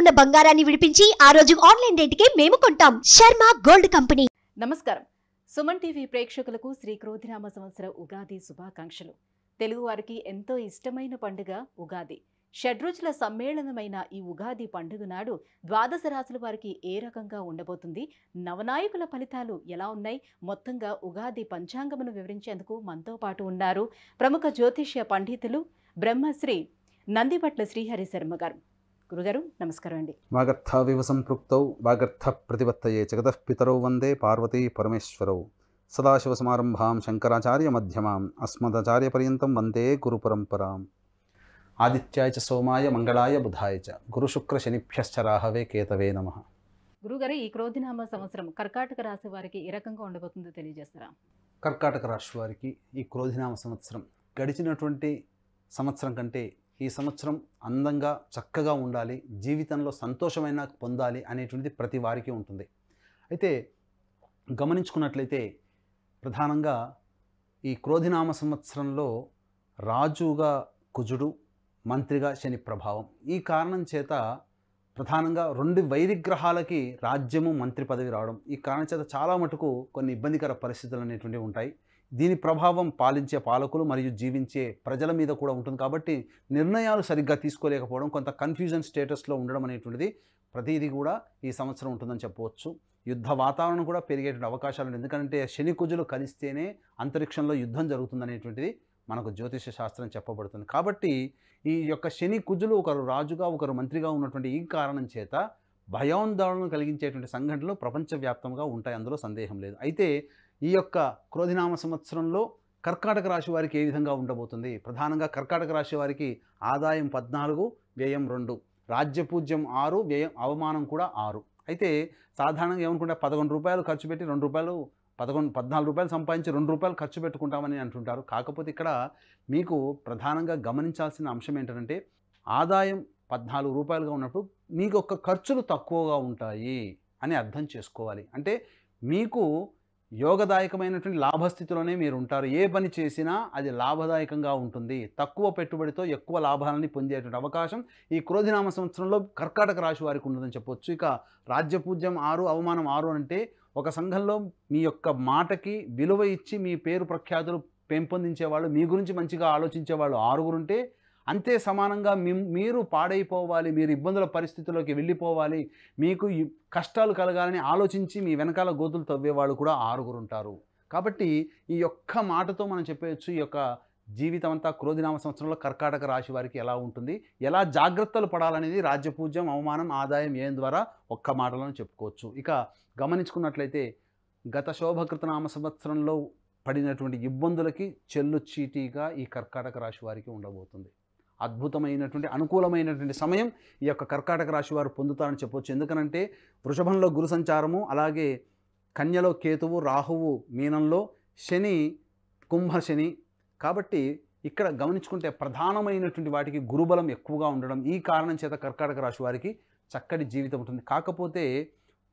ఉన్న బంగారాన్ని విడిపించి ఆ రోజు ఆన్లైన్ రేటుకే మేము కొంటాం. Sharma gold company. నమస్కారం. సుమన్ టీవీ ప్రేక్షకులకు శ్రీ క్రోధినామ సంవత్సర ఉగాది శుభాకాంక్షలు. తెలుగు వారికి ఎంతో ఇష్టమైన పండుగ ఉగాది. షడ్రుచుల సమ్మేళనమైన ఈ ఉగాది పండుగ నాడు ద్వాదశ రాశుల వారికి ఏ రకంగా ఉండబోతుంది, నవనాయకుల ఫలితాలు ఎలా ఉన్నాయి, మొత్తంగా ఉగాది పంచాంగమును వివరించేందుకు మనతో పాటు ఉన్నారు ప్రముఖ జ్యోతిష్య పండితులు బ్రహ్మశ్రీ నందిపట్ల శ్రీహరి శర్మ గారు. గురుగారు నమస్కారం అండి. వాగర్థావివ సంపృక్తౌ వాగర్థ ప్రతిపత్తయే జగతః పితరౌ వందే పార్వతీ పరమేశ్వరౌ సదాశివసమారంభాం శంకరాచార్య మధ్యమాం అస్మదాచార్యపర్యంతం వందే గురుపరంపరాం. ఆదిత్యాయ చ సోమాయ మంగళాయ బుధాయ చ గురుశుక్ర శనిభ్యశ్చ రాహవే కేతవే నమః. గురుగారు, ఈ క్రోధినామ సంవత్సరం కర్కాటక రాశి వారికి ఏ రకంగా ఉండబోతుందో తెలియజేస్తారా? కర్కాటక రాశి వారికి ఈ క్రోధినామ సంవత్సరం గడిచినటువంటి సంవత్సరం కంటే ఈ సంవత్సరం అందంగా చక్కగా ఉండాలి, జీవితంలో సంతోషమైన పొందాలి అనేటువంటిది ప్రతి వారికి ఉంటుంది. అయితే గమనించుకున్నట్లయితే ప్రధానంగా ఈ క్రోధినామ సంవత్సరంలో రాజుగా కుజుడు, మంత్రిగా శని ప్రభావం. ఈ కారణం చేత ప్రధానంగా రెండు వైరిగ్రహాలకి రాజ్యము మంత్రి పదవి రావడం, ఈ కారణం చేత చాలా మటుకు కొన్ని ఇబ్బందికర పరిస్థితులు అనేటువంటివి ఉంటాయి. దీని ప్రభావం పాలించే పాలకులు మరియు జీవించే ప్రజల మీద కూడా ఉంటుంది. కాబట్టి నిర్ణయాలు సరిగ్గా తీసుకోలేకపోవడం, కొంత కన్ఫ్యూజన్ స్టేటస్లో ఉండడం అనేటువంటిది ప్రతిదీ కూడా ఈ సంవత్సరం ఉంటుందని చెప్పవచ్చు. యుద్ధ వాతావరణం కూడా పెరిగేటువంటి అవకాశాలు ఉన్నాయి. ఎందుకంటే శని కుజులు కలిస్తేనే అంతరిక్షంలో యుద్ధం జరుగుతుందనేటువంటిది మనకు జ్యోతిష శాస్త్రం చెప్పబడుతుంది. కాబట్టి ఈ యొక్క శని కుజులు ఒకరు రాజుగా ఒకరు మంత్రిగా ఉన్నటువంటి ఈ కారణం చేత భయాందోళన కలిగించేటువంటి సంఘటనలు ప్రపంచవ్యాప్తంగా ఉంటాయి, అందులో సందేహం లేదు. అయితే ఈ యొక్క క్రోధినామ సంవత్సరంలో కర్కాటక రాశి వారికి ఏ విధంగా ఉండబోతుంది? ప్రధానంగా కర్కాటక రాశి వారికి ఆదాయం 14, వ్యయం 2, రాజ్యపూజ్యం 6, వ్యయం అవమానం కూడా 6. అయితే సాధారణంగా ఏమనుకుంటే 11 రూపాయలు ఖర్చు పెట్టి 2 రూపాయలు 14 రూపాయలు సంపాదించి 2 రూపాయలు ఖర్చు పెట్టుకుంటామని అంటుంటారు. కాకపోతే ఇక్కడ మీకు ప్రధానంగా గమనించాల్సిన అంశం ఏంటంటే ఆదాయం 14 రూపాయలుగా ఉన్నప్పుడు మీకు ఒక ఖర్చులు తక్కువగా ఉంటాయి అని అర్థం చేసుకోవాలి. అంటే మీకు యోగదాయకమైనటువంటి లాభస్థితిలోనే మీరు ఉంటారు. ఏ పని చేసినా అది లాభదాయకంగా ఉంటుంది. తక్కువ పెట్టుబడితో ఎక్కువ లాభాలని పొందేటువంటి అవకాశం ఈ క్రోధినామ సంవత్సరంలో కర్కాటక రాశి వారికి ఉంటుందని చెప్పొచ్చు. ఇక రాజ్యపూజ్యం 6, అవమానం 6 అంటే ఒక సంఘంలో మీ యొక్క మాటకి విలువ ఇచ్చి మీ పేరు ప్రఖ్యాతులు పెంపొందించేవాళ్ళు, మీ గురించి మంచిగా ఆలోచించేవాళ్ళు 6 ఉంటే అంతే సమానంగా మీరు పాడైపోవాలి, మీరు ఇబ్బందుల పరిస్థితుల్లోకి వెళ్ళిపోవాలి, మీకు కష్టాలు కలగాలని ఆలోచించి మీ వెనకాల గోతులు తవ్వేవాళ్ళు కూడా 6 ఉంటారు. కాబట్టి ఈ యొక్క మాటతో మనం చెప్పవచ్చు ఈ యొక్క జీవితం అంతా క్రోధినామ సంవత్సరంలో కర్కాటక రాశి వారికి ఎలా ఉంటుంది, ఎలా జాగ్రత్తలు పడాలనేది రాజ్యపూజ్యం, అవమానం, ఆదాయం ఏం ద్వారా ఒక్క మాటలో చెప్పుకోవచ్చు. ఇక గమనించుకున్నట్లయితే గత శోభకృతనామ సంవత్సరంలో పడినటువంటి ఇబ్బందులకి చెల్లు చీటీగా ఈ కర్కాటక రాశి వారికి ఉండబోతుంది. అద్భుతమైనటువంటి అనుకూలమైనటువంటి సమయం ఈ యొక్క కర్కాటక రాశి వారు పొందుతారని చెప్పవచ్చు. ఎందుకనంటే వృషభంలో గురు సంచారము, అలాగే కన్యలో కేతువు, రాహువు మీనంలో, శని కుంభశని. కాబట్టి ఇక్కడ గమనించుకుంటే ప్రధానమైనటువంటి వాటికి గురుబలం ఎక్కువగా ఉండడం, ఈ కారణం చేత కర్కాటక రాశి వారికి చక్కటి జీవితం ఉంటుంది. కాకపోతే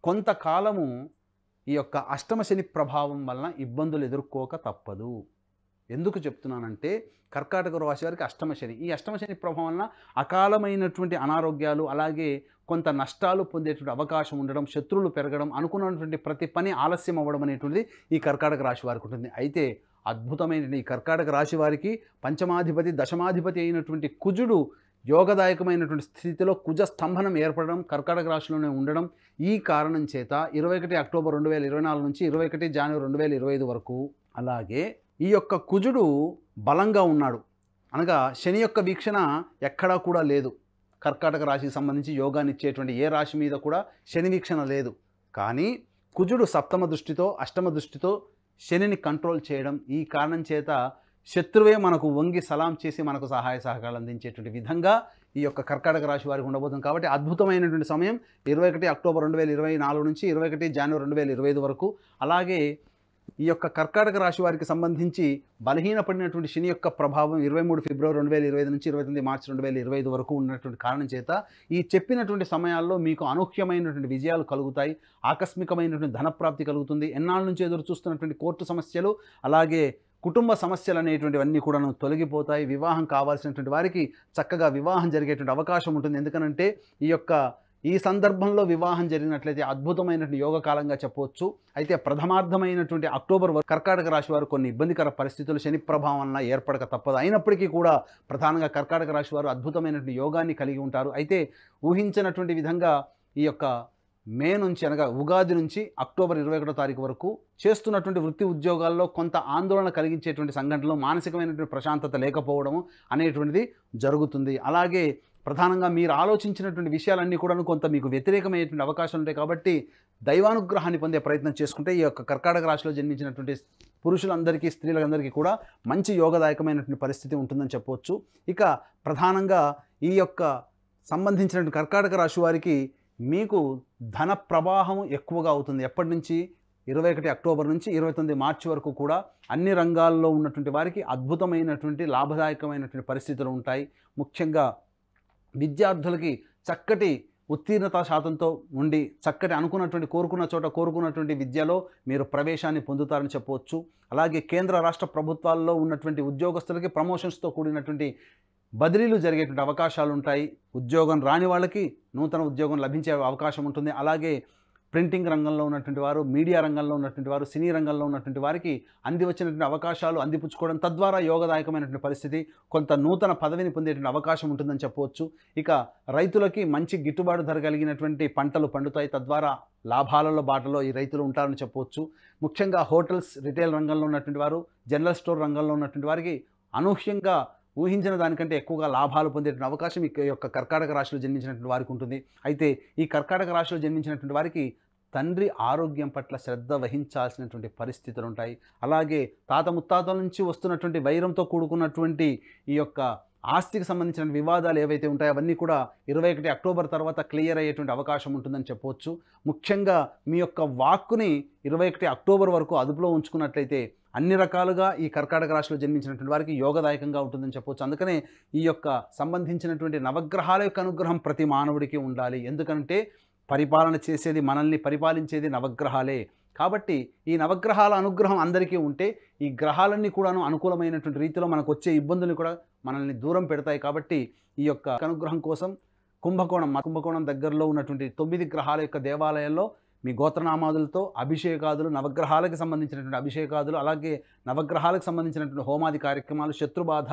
కొంతకాలము ఈ యొక్క అష్టమ శని ప్రభావం వలన ఇబ్బందులు ఎదుర్కోక తప్పదు. ఎందుకు చెప్తున్నానంటే కర్కాటక రాశి వారికి అష్టమ శని, ఈ అష్టమ శని ప్రభావం వలన అకాలమైనటువంటి అనారోగ్యాలు, అలాగే కొంత నష్టాలు పొందేటువంటి అవకాశం ఉండడం, శత్రువులు పెరగడం, అనుకున్నటువంటి ప్రతి పని ఆలస్యం అవ్వడం అనేటువంటిది ఈ కర్కాటక రాశి వారికి ఉంటుంది. అయితే అద్భుతమైన ఈ కర్కాటక రాశి వారికి పంచమాధిపతి, దశమాధిపతి అయినటువంటి కుజుడు యోగదాయకమైనటువంటి స్థితిలో కుజ స్తంభనం ఏర్పడడం, కర్కాటక రాశిలోనే ఉండడం, ఈ కారణం చేత 21 అక్టోబర్ 2024 నుంచి 21 జనవరి 2025 వరకు, అలాగే ఈ యొక్క కుజుడు బలంగా ఉన్నాడు, అనగా శని యొక్క వీక్షణ ఎక్కడా కూడా లేదు. కర్కాటక రాశికి సంబంధించి యోగాన్ని ఇచ్చేటువంటి ఏ రాశి మీద కూడా శని వీక్షణ లేదు. కానీ కుజుడు సప్తమ దృష్టితో, అష్టమ దృష్టితో శనిని కంట్రోల్ చేయడం, ఈ కారణం చేత శత్రువే మనకు వంగి సలాం చేసి మనకు సహాయ సహకారాలు అందించేటువంటి విధంగా ఈ యొక్క కర్కాటక రాశి వారికి ఉండబోతుంది. కాబట్టి అద్భుతమైనటువంటి సమయం 21 అక్టోబర్ 2024 నుంచి 21 జనవరి 2025 వరకు. అలాగే ఈ యొక్క కర్కాటక రాశి వారికి సంబంధించి బలహీనపడినటువంటి శని యొక్క ప్రభావం 23 ఫిబ్రవరి 2025 నుంచి 29 మార్చి 2025 వరకు ఉన్నటువంటి కారణం చేత ఈ చెప్పినటువంటి సమయాల్లో మీకు అనూహ్యమైనటువంటి విజయాలు కలుగుతాయి, ఆకస్మికమైనటువంటి ధనప్రాప్తి కలుగుతుంది. ఎన్నాళ్ళ నుంచి ఎదురు చూస్తున్నటువంటి కోర్టు సమస్యలు, అలాగే కుటుంబ సమస్యలు అనేటువంటివన్నీ కూడా తొలగిపోతాయి. వివాహం కావాల్సినటువంటి వారికి చక్కగా వివాహం జరిగేటువంటి అవకాశం ఉంటుంది. ఎందుకనంటే ఈ యొక్క ఈ సందర్భంలో వివాహం జరిగినట్లయితే అద్భుతమైనటువంటి యోగ కాలంగా చెప్పవచ్చు. అయితే ప్రథమార్థమైనటువంటి అక్టోబర్ వరకు కర్కాటక రాశి వారు కొన్ని ఇబ్బందికర పరిస్థితులు శని ప్రభావం వలన ఏర్పడక తప్పదు. అయినప్పటికీ కూడా ప్రధానంగా కర్కాటక రాశి వారు అద్భుతమైనటువంటి యోగాన్ని కలిగి ఉంటారు. అయితే ఊహించినటువంటి విధంగా ఈ యొక్క మే నుంచి అనగా ఉగాది నుంచి అక్టోబర్ 21వ తారీఖు వరకు చేస్తున్నటువంటి వృత్తి ఉద్యోగాల్లో కొంత ఆందోళన కలిగించేటువంటి సంఘటనలు, మానసికమైనటువంటి ప్రశాంతత లేకపోవడము అనేటువంటిది జరుగుతుంది. అలాగే ప్రధానంగా మీరు ఆలోచించినటువంటి విషయాలన్నీ కూడా కొంత మీకు వ్యతిరేకమైనటువంటి అవకాశాలు ఉంటాయి. కాబట్టి దైవానుగ్రహాన్ని పొందే ప్రయత్నం చేసుకుంటే ఈ యొక్క కర్కాటక రాశిలో జన్మించినటువంటి పురుషులందరికీ, స్త్రీలందరికీ కూడా మంచి యోగదాయకమైనటువంటి పరిస్థితి ఉంటుందని చెప్పవచ్చు. ఇక ప్రధానంగా ఈ యొక్క సంబంధించినటువంటి కర్కాటక రాశి వారికి మీకు ధన ప్రవాహం ఎక్కువగా అవుతుంది. ఎప్పటి నుంచి? 21 అక్టోబర్ నుంచి 29 మార్చి వరకు కూడా అన్ని రంగాల్లో ఉన్నటువంటి వారికి అద్భుతమైనటువంటి లాభదాయకమైనటువంటి పరిస్థితులు ఉంటాయి. ముఖ్యంగా విద్యార్థులకి చక్కటి ఉత్తీర్ణత శాతంతో ఉండి చక్కటి అనుకున్నటువంటి కోరుకున్న చోట కోరుకున్నటువంటి విద్యలో మీరు ప్రవేశాన్ని పొందుతారని చెప్పవచ్చు. అలాగే కేంద్ర రాష్ట్ర ప్రభుత్వాల్లో ఉన్నటువంటి ఉద్యోగస్తులకి ప్రమోషన్స్తో కూడినటువంటి బదిలీలు జరిగేటువంటి అవకాశాలు ఉంటాయి. ఉద్యోగం రాని వాళ్ళకి నూతన ఉద్యోగం లభించే అవకాశం ఉంటుంది. అలాగే ప్రింటింగ్ రంగంలో ఉన్నటువంటి వారు, మీడియా రంగంలో ఉన్నటువంటి వారు, సినీ రంగంలో ఉన్నటువంటి వారికి అంది వచ్చినటువంటి అవకాశాలు అందిపుచ్చుకోవడం, తద్వారా యోగదాయకమైనటువంటి పరిస్థితి, కొంత నూతన పదవిని పొందేటువంటి అవకాశం ఉంటుందని చెప్పవచ్చు. ఇక రైతులకి మంచి గిట్టుబాటు ధర కలిగినటువంటి పంటలు పండుతాయి. తద్వారా లాభాలలో బాటలో ఈ రైతులు ఉంటారని చెప్పవచ్చు. ముఖ్యంగా హోటల్స్, రిటైల్ రంగంలో ఉన్నటువంటి వారు, జనరల్ స్టోర్ రంగంలో ఉన్నటువంటి వారికి అనూహ్యంగా ఊహించిన దానికంటే ఎక్కువగా లాభాలు పొందేటువంటి అవకాశం ఈ యొక్క కర్కాటక రాశిలో జన్మించినటువంటి వారికి ఉంటుంది. అయితే ఈ కర్కాటక రాశిలో జన్మించినటువంటి వారికి తండ్రి ఆరోగ్యం పట్ల శ్రద్ధ వహించాల్సినటువంటి పరిస్థితులు ఉంటాయి. అలాగే తాత ముత్తాతల నుంచి వస్తున్నటువంటి వైరంతో కూడుకున్నటువంటి ఈ యొక్క ఆస్తికి సంబంధించిన వివాదాలు ఏవైతే ఉంటాయో అవన్నీ కూడా 21 అక్టోబర్ తర్వాత క్లియర్ అయ్యేటువంటి అవకాశం ఉంటుందని చెప్పవచ్చు. ముఖ్యంగా మీ యొక్క వాక్కుని 21 అక్టోబర్ వరకు అదుపులో ఉంచుకున్నట్లయితే అన్ని రకాలుగా ఈ కర్కాటక రాశిలో జన్మించినటువంటి వారికి యోగదాయకంగా ఉంటుందని చెప్పవచ్చు. అందుకనే ఈ యొక్క సంబంధించినటువంటి నవగ్రహాల యొక్క అనుగ్రహం ప్రతి మానవుడికి ఉండాలి. ఎందుకంటే పరిపాలన చేసేది, మనల్ని పరిపాలించేది నవగ్రహాలే. కాబట్టి ఈ నవగ్రహాల అనుగ్రహం అందరికీ ఉంటే ఈ గ్రహాలన్నీ కూడాను అనుకూలమైనటువంటి రీతిలో మనకు వచ్చే ఇబ్బందులు కూడా మనల్ని దూరం పెడతాయి. కాబట్టి ఈ యొక్క అనుగ్రహం కోసం కుంభకోణం దగ్గరలో ఉన్నటువంటి 9 గ్రహాల యొక్క దేవాలయాల్లో మీ గోత్రనామాదులతో అభిషేకాదులు, నవగ్రహాలకు సంబంధించినటువంటి అభిషేకాదులు, అలాగే నవగ్రహాలకు సంబంధించినటువంటి హోమాది కార్యక్రమాలు, శత్రుబాధ,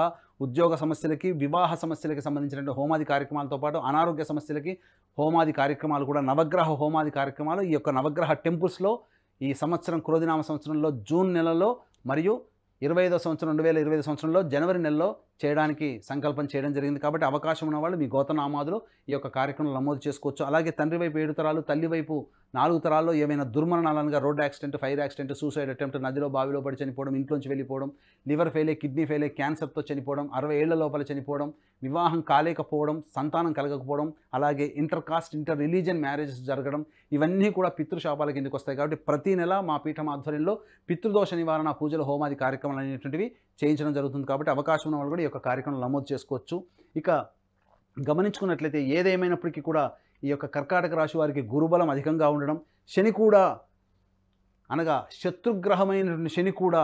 ఉద్యోగ సమస్యలకి, వివాహ సమస్యలకి సంబంధించినటువంటి హోమాది కార్యక్రమాలతో పాటు అనారోగ్య సమస్యలకి హోమాది కార్యక్రమాలు కూడా, నవగ్రహ హోమాది కార్యక్రమాలు ఈ యొక్క నవగ్రహ టెంపుల్స్లో ఈ సంవత్సరం క్రోధినామ సంవత్సరంలో జూన్ నెలలో మరియు 2025 సంవత్సరంలో జనవరి నెలలో చేయడానికి సంకల్పం చేయడం జరిగింది. కాబట్టి అవకాశం ఉన్న వాళ్ళు మీ గోత్రనామాదులు ఈ యొక్క కార్యక్రమం నమోదు చేసుకోవచ్చు. అలాగే తండ్రి వైపు 7 తరాలు, తల్లి వైపు 4 తరాల్లో ఏమైనా దుర్మరణాలనగా road accident, fire accident, suicide attempt, నదిలో బావిలో పడి చనిపోవడం, ఇంట్లోంచి వెళ్ళిపోవడం, లివర్ ఫెయిలే, కిడ్నీ ఫెయిలే, క్యాన్సర్తో చనిపోవడం, 60 ఏళ్ల లోపల చనిపోవడం, వివాహం కాలేకపోవడం, సంతానం కలగకపోవడం, అలాగే ఇంటర్ రిలీజియన్ మ్యారేజెస్ జరగడం, ఇవన్నీ కూడా పితృశాపాల కిందకి వస్తాయి. కాబట్టి ప్రతి నెల మా పీఠం ఆధ్వర్యంలో పితృదోష నివారణ పూజలు, హోమాది కార్యక్రమాలు అనేటువంటివి చేయించడం జరుగుతుంది. కాబట్టి అవకాశం ఉన్న వాళ్ళు కూడా ఈ యొక్క కార్యక్రమం నమోదు చేసుకోవచ్చు. ఇక గమనించుకున్నట్లయితే ఏదేమైనప్పటికీ కూడా ఈ యొక్క కర్కాటక రాశి వారికి గురుబలం అధికంగా ఉండడం, శని కూడా అనగా శత్రుగ్రహమైనటువంటి శని కూడా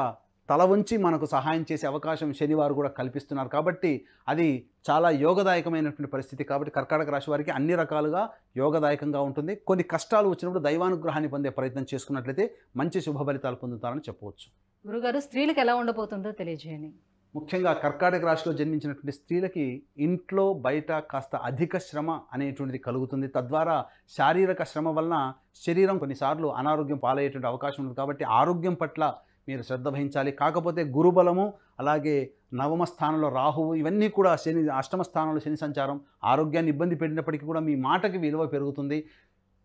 తల వంచి మనకు సహాయం చేసే అవకాశం శనివారు కూడా కల్పిస్తున్నారు. కాబట్టి అది చాలా యోగదాయకమైనటువంటి పరిస్థితి. కాబట్టి కర్కాటక రాశి వారికి అన్ని రకాలుగా యోగదాయకంగా ఉంటుంది. కొన్ని కష్టాలు వచ్చినప్పుడు దైవానుగ్రహాన్ని పొందే ప్రయత్నం చేసుకున్నట్లయితే మంచి శుభ ఫలితాలు పొందుతారని చెప్పవచ్చు. గురుగారు, స్త్రీలకు ఎలా ఉండబోతుందో తెలియజేయండి. ముఖ్యంగా కర్కాటక రాశిలో జన్మించినటువంటి స్త్రీలకి ఇంట్లో బయట కాస్త అధిక శ్రమ అనేటువంటిది కలుగుతుంది. తద్వారా శారీరక శ్రమ వలన శరీరం కొన్నిసార్లు అనారోగ్యం పాలయ్యేటువంటి అవకాశం ఉంది. కాబట్టి ఆరోగ్యం పట్ల మీరు శ్రద్ధ వహించాలి. కాకపోతే గురుబలము, అలాగే నవమ స్థానంలో రాహువు, ఇవన్నీ కూడా శని, అష్టమ స్థానంలో శని సంచారం ఆరోగ్యాన్ని ఇబ్బంది పెట్టినప్పటికీ కూడా మీ మాటకి విలువ పెరుగుతుంది.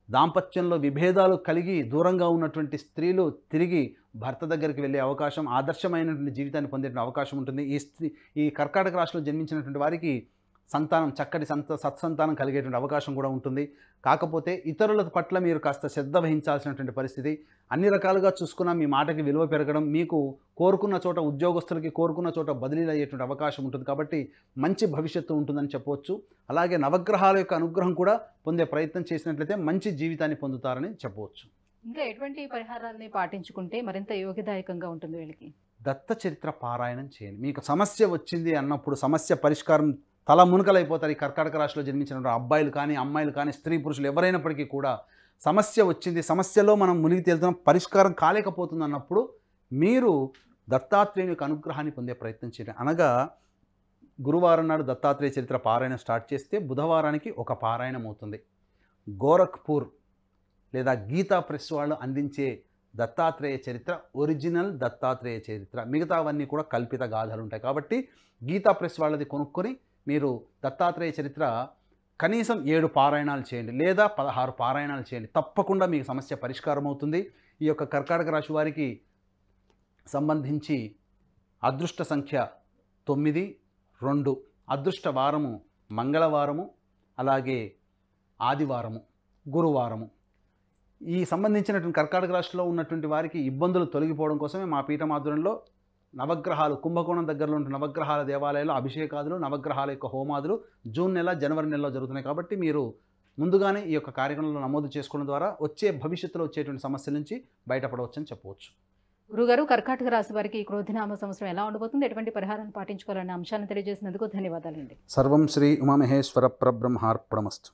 దాంపత్యంలో విభేదాలు కలిగి దూరంగా ఉన్నటువంటి స్త్రీలు తిరిగి భర్త దగ్గరికి వెళ్ళే అవకాశం, ఆదర్శమైనటువంటి జీవితాన్ని పొందేటువంటి అవకాశం ఉంటుంది. ఈ కర్కాటక రాశిలో జన్మించినటువంటి వారికి సంతానం, చక్కటి సత్సంతానం కలిగేటువంటి అవకాశం కూడా ఉంటుంది. కాకపోతే ఇతరుల పట్ల మీరు కాస్త శ్రద్ధ వహించాల్సినటువంటి పరిస్థితి. అన్ని రకాలుగా చూసుకున్న మీ మాటకి విలువ పెరగడం, మీకు కోరుకున్న చోట ఉద్యోగస్తులకి కోరుకున్న చోట బదిలీలు అయ్యేటువంటి అవకాశం ఉంటుంది. కాబట్టి మంచి భవిష్యత్తు ఉంటుందని చెప్పవచ్చు. అలాగే నవగ్రహాల యొక్క అనుగ్రహం కూడా పొందే ప్రయత్నం చేసినట్లయితే మంచి జీవితాన్ని పొందుతారని చెప్పవచ్చు. ఇంకా ఎటువంటి పరిహారాలని పాటించుకుంటే మరింత యోగదాయకంగా ఉంటుంది వీళ్ళకి? దత్త చరిత్ర పారాయణం చేయండి. మీకు సమస్య వచ్చింది అన్నప్పుడు సమస్య పరిష్కారం తల మునకలైపోతారు. ఈ కర్కాటక రాశిలో జన్మించిన అబ్బాయిలు కానీ అమ్మాయిలు కానీ స్త్రీ పురుషులు ఎవరైనప్పటికీ కూడా సమస్య వచ్చింది, సమస్యలో మనం మునిగి తేలుతున్నాం, పరిష్కారం కాలేకపోతుంది అన్నప్పుడు మీరు దత్తాత్రేయుని యొక్క అనుగ్రహాన్ని పొందే ప్రయత్నం చేయండి. అనగా గురువారం నాడు దత్తాత్రేయ చరిత్ర పారాయణం స్టార్ట్ చేస్తే బుధవారానికి ఒక పారాయణం అవుతుంది. గోరఖ్పూర్ లేదా గీతా ప్రెస్ వాళ్ళు అందించే దత్తాత్రేయ చరిత్ర ఒరిజినల్ దత్తాత్రేయ చరిత్ర, మిగతావన్నీ కూడా కల్పిత గాథలు ఉంటాయి. కాబట్టి గీతా ప్రెస్ వాళ్ళది కొనుక్కొని మీరు దత్తాత్రేయ చరిత్ర కనీసం 7 పారాయణాలు చేయండి లేదా 16 పారాయణాలు చేయండి. తప్పకుండా మీకు సమస్య పరిష్కారం అవుతుంది. ఈ యొక్క కర్కాటక రాశి వారికి సంబంధించి అదృష్ట సంఖ్య 9, 2, అదృష్ట వారము మంగళవారము, అలాగే ఆదివారము, గురువారము. ఈ సంబంధించినటువంటి కర్కాటక రాశిలో ఉన్నటువంటి వారికి ఇబ్బందులు తొలగిపోవడం కోసమే మా పీఠం ఆధ్వర్యంలో నవగ్రహాలు, కుంభకోణం దగ్గరలో ఉంటున్న నవగ్రహాల దేవాలయాల్లో అభిషేకాదులు, నవగ్రహాల యొక్క హోమాదులు జూన్ నెల, జనవరి నెలలో జరుగుతున్నాయి. కాబట్టి మీరు ముందుగానే ఈ యొక్క కార్యక్రమంలో నమోదు చేసుకోవడం ద్వారా వచ్చే భవిష్యత్తులో వచ్చేటువంటి సమస్యల నుంచి బయటపడవచ్చని చెప్పవచ్చు. గురుగారు, కర్కాటక రాశి వారికి ఈ క్రోధినామ సంవత్సరం ఎలా ఉండబోతుంది, ఎటువంటి పరిహారాన్ని పాటించుకోవాలనే అంశాన్ని తెలియజేసినందుకు ధన్యవాదాలండి. సర్వం శ్రీ ఉమామహేశ్వర పరబ్రహ్మార్పణమస్తు.